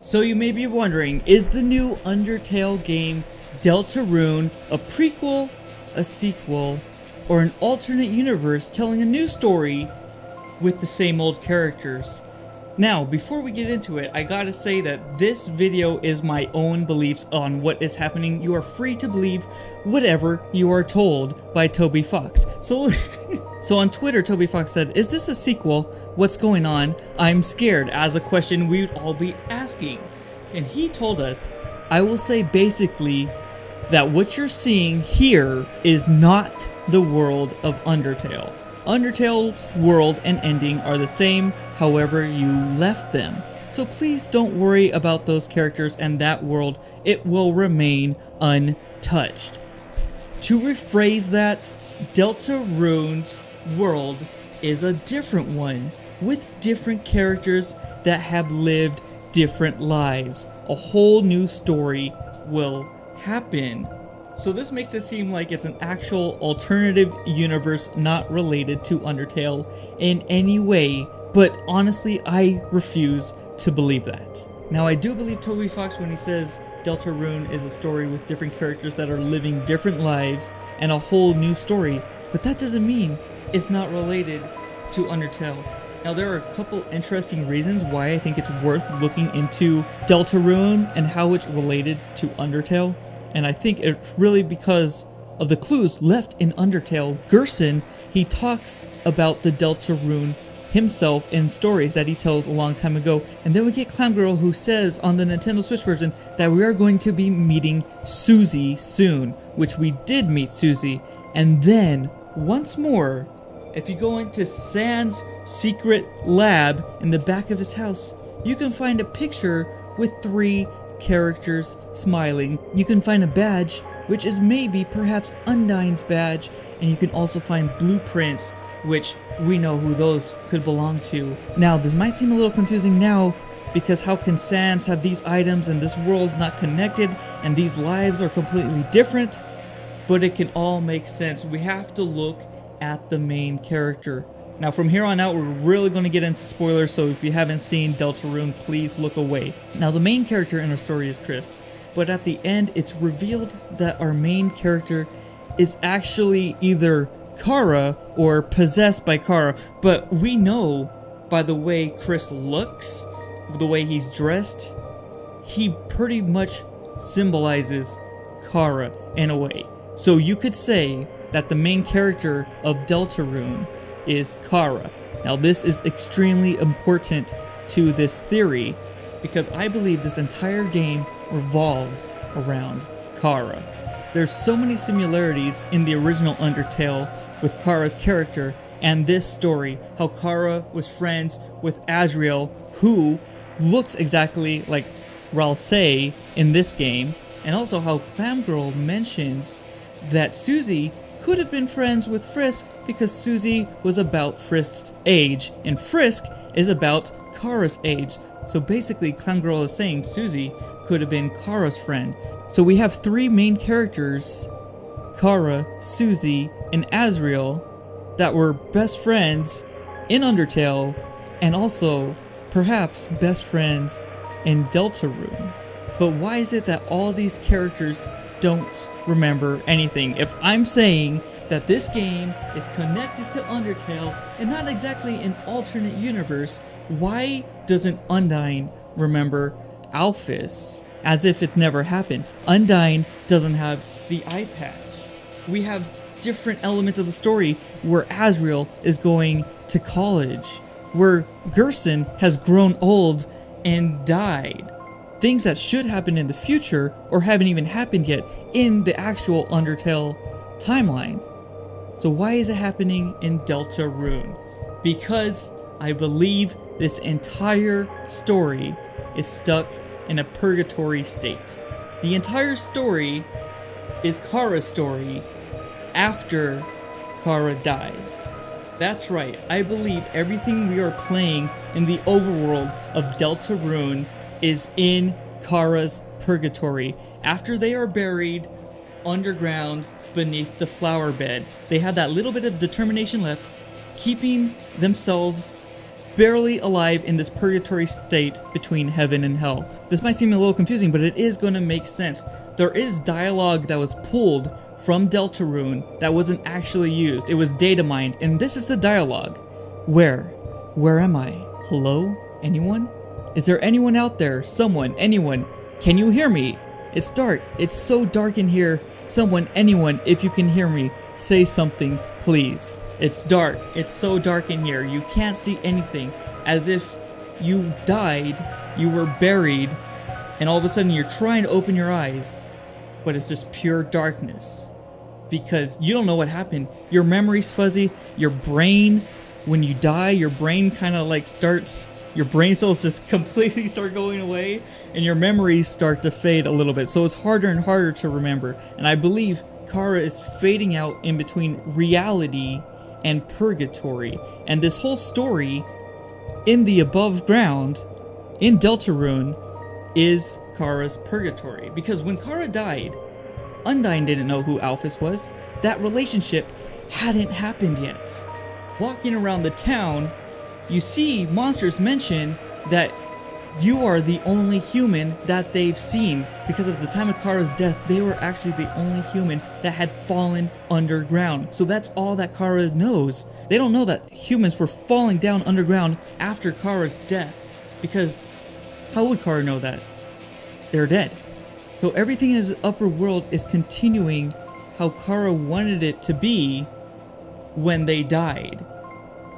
So you may be wondering, is the new Undertale game Deltarune a prequel, a sequel, or an alternate universe telling a new story with the same old characters? Now, before we get into it, I gotta say that this video is my own beliefs on what is happening. You are free to believe whatever you are told by Toby Fox. So on Twitter, Toby Fox said, "Is this a sequel? What's going on? I'm scared," as a question we would all be asking. And he told us, I will say basically that what you're seeing here is not the world of Undertale. Undertale's world and ending are the same, however you left them. So please don't worry about those characters and that world. It will remain untouched. To rephrase that, Deltarune's world is a different one, with different characters that have lived different lives. A whole new story will happen. So this makes it seem like it's an actual alternative universe not related to Undertale in any way, but honestly I refuse to believe that. Now I do believe Toby Fox when he says Deltarune is a story with different characters that are living different lives and a whole new story, but that doesn't mean it's not related to Undertale. Now there are a couple interesting reasons why I think it's worth looking into Deltarune and how it's related to Undertale. And I think it's really because of the clues left in Undertale. Gerson, he talks about the Deltarune himself in stories that he tells a long time ago. And then we get Clam Girl, who says on the Nintendo Switch version that we are going to be meeting Susie soon, which we did meet Susie. And then once more, if you go into Sans secret lab in the back of his house, you can find a picture with 3 characters smiling. You can find a badge, which is maybe perhaps Undyne's badge, and you can also find blueprints, which we know who those could belong to. Now, this might seem a little confusing now, because how can Sans have these items and this world's not connected, and these lives are completely different? But it can all make sense. We have to look at the main character. Now from here on out, we're really going to get into spoilers, so if you haven't seen Deltarune, please look away. Now the main character in our story is Chris, but at the end it's revealed that our main character is actually either Kara or possessed by Kara, but we know by the way Chris looks, the way he's dressed, he pretty much symbolizes Kara in a way. So you could say that the main character of Deltarune is Kara. Now this is extremely important to this theory because I believe this entire game revolves around Kara. There's so many similarities in the original Undertale with Kara's character and this story, how Kara was friends with Asriel, who looks exactly like Ralsei in this game, and also how Clam Girl mentions that Susie could have been friends with Frisk because Susie was about Frisk's age and Frisk is about Kara's age. So basically Clam Girl is saying Susie could have been Kara's friend. So we have 3 main characters, Kara, Susie, and Asriel, that were best friends in Undertale and also perhaps best friends in Deltarune. But why is it that all these characters don't remember anything? If I'm saying that this game is connected to Undertale and not exactly an alternate universe, why doesn't Undyne remember Alphys as if it's never happened? Undyne doesn't have the eye patch. We have different elements of the story where Asriel is going to college, where Gerson has grown old and died. Things that should happen in the future or haven't even happened yet in the actual Undertale timeline. So why is it happening in Deltarune? Because I believe this entire story is stuck in a purgatory state. The entire story is Kara's story after Kara dies. That's right, I believe everything we are playing in the overworld of Deltarune is in Kara's purgatory. After they are buried underground beneath the flower bed, they have that little bit of determination left, keeping themselves barely alive in this purgatory state between heaven and hell. This might seem a little confusing, but it is going to make sense. There is dialogue that was pulled from Deltarune that wasn't actually used. It was data mined, and this is the dialogue. Where am I? Hello? Anyone? Is there anyone out there? Someone? Anyone? Can you hear me? It's dark. It's so dark in here. Someone, anyone, if you can hear me, say something, please. It's dark. It's so dark in here. You can't see anything. As if you died, you were buried, and all of a sudden you're trying to open your eyes, but it's just pure darkness. Because you don't know what happened. Your memory's fuzzy. Your brain, when you die, your brain kind of like starts... Your brain cells just completely start going away, and your memories start to fade a little bit. So it's harder and harder to remember. And I believe Kara is fading out in between reality and purgatory. And this whole story in the above ground, in Deltarune, is Kara's purgatory. Because when Kara died, Undyne didn't know who Alphys was. That relationship hadn't happened yet. Walking around the town, you see monsters mention that you are the only human that they've seen. Because of the time of Kara's death, they were actually the only human that had fallen underground. So that's all that Kara knows. They don't know that humans were falling down underground after Kara's death. Because how would Kara know that? They're dead. So everything in his upper world is continuing how Kara wanted it to be when they died.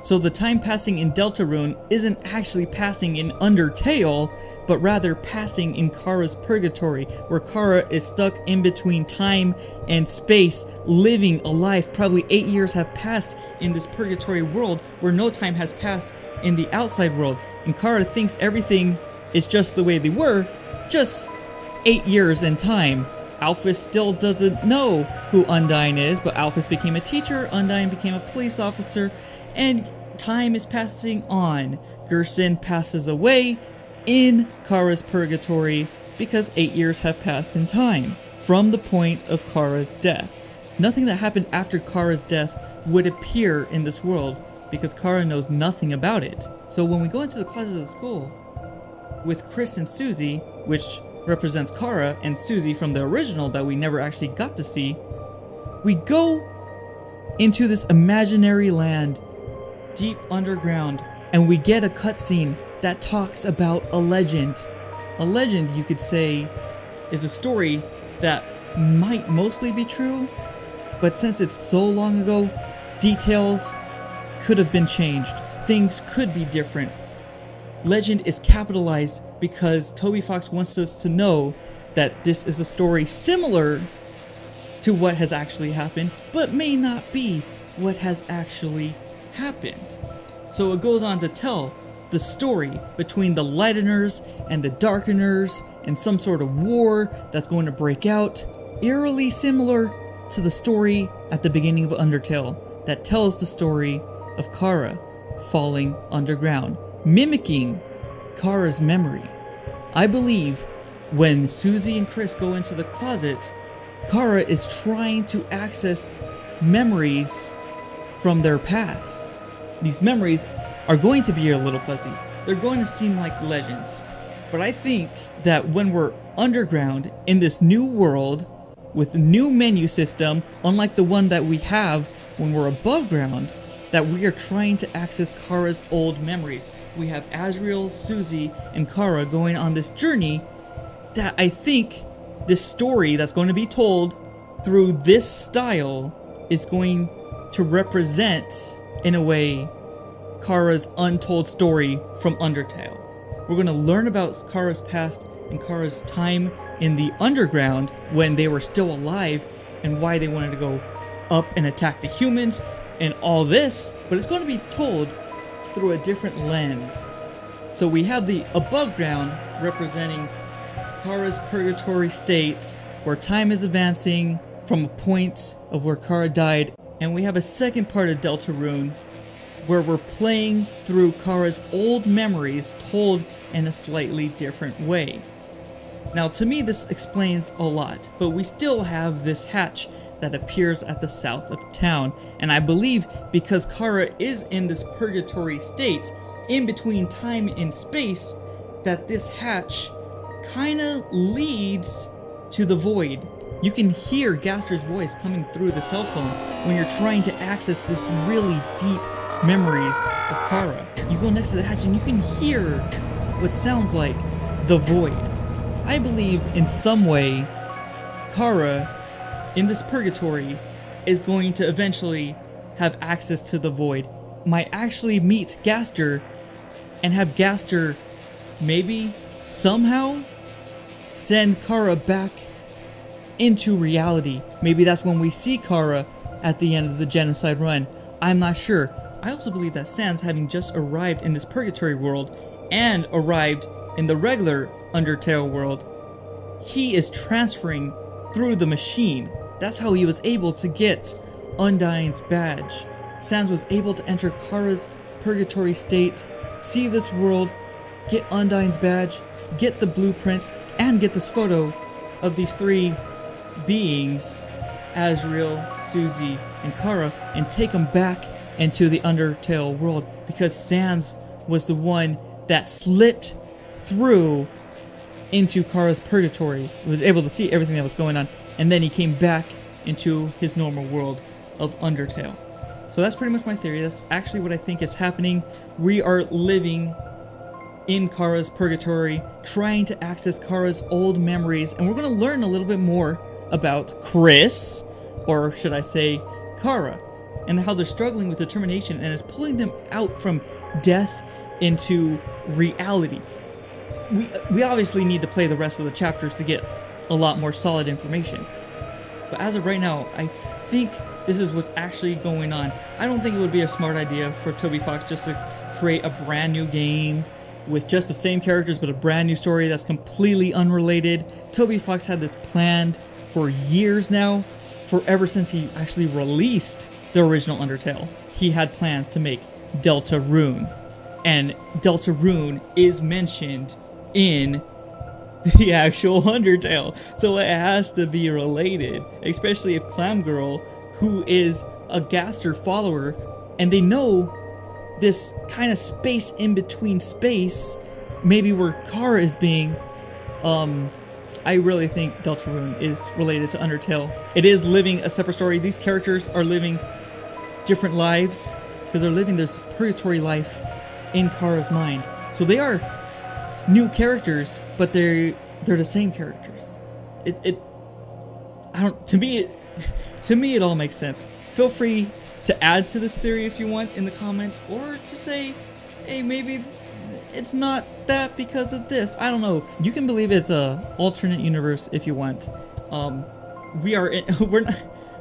So the time passing in Deltarune isn't actually passing in Undertale, but rather passing in Kara's purgatory, where Kara is stuck in between time and space, living a life. Probably 8 years have passed in this purgatory world, where no time has passed in the outside world. And Kara thinks everything is just the way they were, just 8 years in time. Alphys still doesn't know who Undyne is, but Alphys became a teacher, Undyne became a police officer, and time is passing on. Gerson passes away in Kara's purgatory because 8 years have passed in time from the point of Kara's death. Nothing that happened after Kara's death would appear in this world because Kara knows nothing about it. So when we go into the closet of the school with Chris and Susie, which represents Kara and Susie from the original that we never actually got to see, we go into this imaginary land deep underground, and we get a cutscene that talks about a legend. A legend, you could say, is a story that might mostly be true, but since it's so long ago, details could have been changed. Things could be different. Legend is capitalized because Toby Fox wants us to know that this is a story similar to what has actually happened, but may not be what has actually happened. So it goes on to tell the story between the Lighteners and the Darkeners and some sort of war that's going to break out, eerily similar to the story at the beginning of Undertale that tells the story of Kara falling underground, mimicking Kara's memory. I believe when Susie and Chris go into the closet, Kara is trying to access memories from their past. These memories are going to be a little fuzzy. They're going to seem like legends. But I think that when we're underground in this new world with new menu system, unlike the one that we have when we're above ground, that we are trying to access Kara's old memories. We have Azriel, Susie, and Kara going on this journey that I think this story that's going to be told through this style is going to represent, in a way, Kara's untold story from Undertale. We're going to learn about Kara's past and Kara's time in the underground when they were still alive and why they wanted to go up and attack the humans and all this, but it's going to be told through a different lens. So we have the above ground representing Kara's purgatory state where time is advancing from a point of where Kara died, and we have a second part of Deltarune where we're playing through Kara's old memories told in a slightly different way. Now to me this explains a lot, but we still have this hatch that appears at the south of town, and I believe because Kara is in this purgatory state, in between time and space that this hatch kind of leads to the void. You can hear Gaster's voice coming through the cell phone when you're trying to access this really deep memories of Kara. You go next to the hatch and you can hear what sounds like the void. I believe in some way Kara in this purgatory is going to eventually have access to the void. Might actually meet Gaster and have Gaster maybe somehow send Kara back into reality. Maybe that's when we see Kara at the end of the genocide run. I'm not sure. I also believe that Sans, having just arrived in this purgatory world and arrived in the regular Undertale world, he is transferring through the machine. That's how he was able to get Undyne's badge. Sans was able to enter Kara's purgatory state, see this world, get Undyne's badge, get the blueprints, and get this photo of these three beings, Azrael, Susie, and Kara, and take them back into the Undertale world, because Sans was the one that slipped through into Kara's purgatory, was able to see everything that was going on, and then he came back into his normal world of Undertale. So that's pretty much my theory. That's actually what I think is happening. We are living in Kara's purgatory, trying to access Kara's old memories, and we're going to learn a little bit more about Chris, or should I say Kara, and how they're struggling with determination and is pulling them out from death into reality. We obviously need to play the rest of the chapters to get a lot more solid information. But as of right now, I think this is what's actually going on. I don't think it would be a smart idea for Toby Fox just to create a brand new game with just the same characters but a brand new story that's completely unrelated. Toby Fox had this planned for years now, for ever since he actually released the original Undertale. He had plans to make Deltarune, and Deltarune is mentioned in the actual Undertale, so it has to be related, especially if Clam Girl, who is a Gaster follower, and they know this kind of space in between space, maybe where Kara is being, I really think Deltarune is related to Undertale. It is living a separate story. These characters are living different lives because they're living this purgatory life in Kara's mind. So they are new characters, but they're the same characters. To me it all makes sense. Feel free to add to this theory if you want in the comments, or to say, hey, maybe it's not that because of this. I don't know. You can believe it's a alternate universe if you want.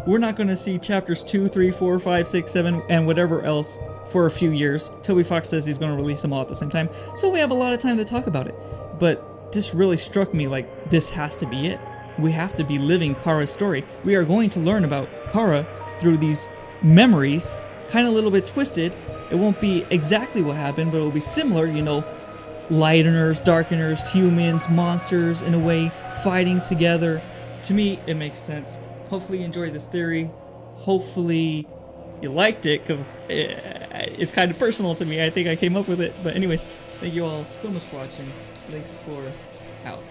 We're not going to see chapters 2, 3, 4, 5, 6, 7, and whatever else for a few years. Toby Fox says he's going to release them all at the same time, so we have a lot of time to talk about it. But this really struck me like this has to be it. We have to be living Kara's story. We are going to learn about Kara through these memories, kind of a little bit twisted. It won't be exactly what happened, but it will be similar, you know, lighteners, darkeners, humans, monsters in a way, fighting together. To me, it makes sense. Hopefully you enjoyed this theory. Hopefully you liked it, because it's kind of personal to me. I think I came up with it. But anyways, thank you all so much for watching. Thanks for out.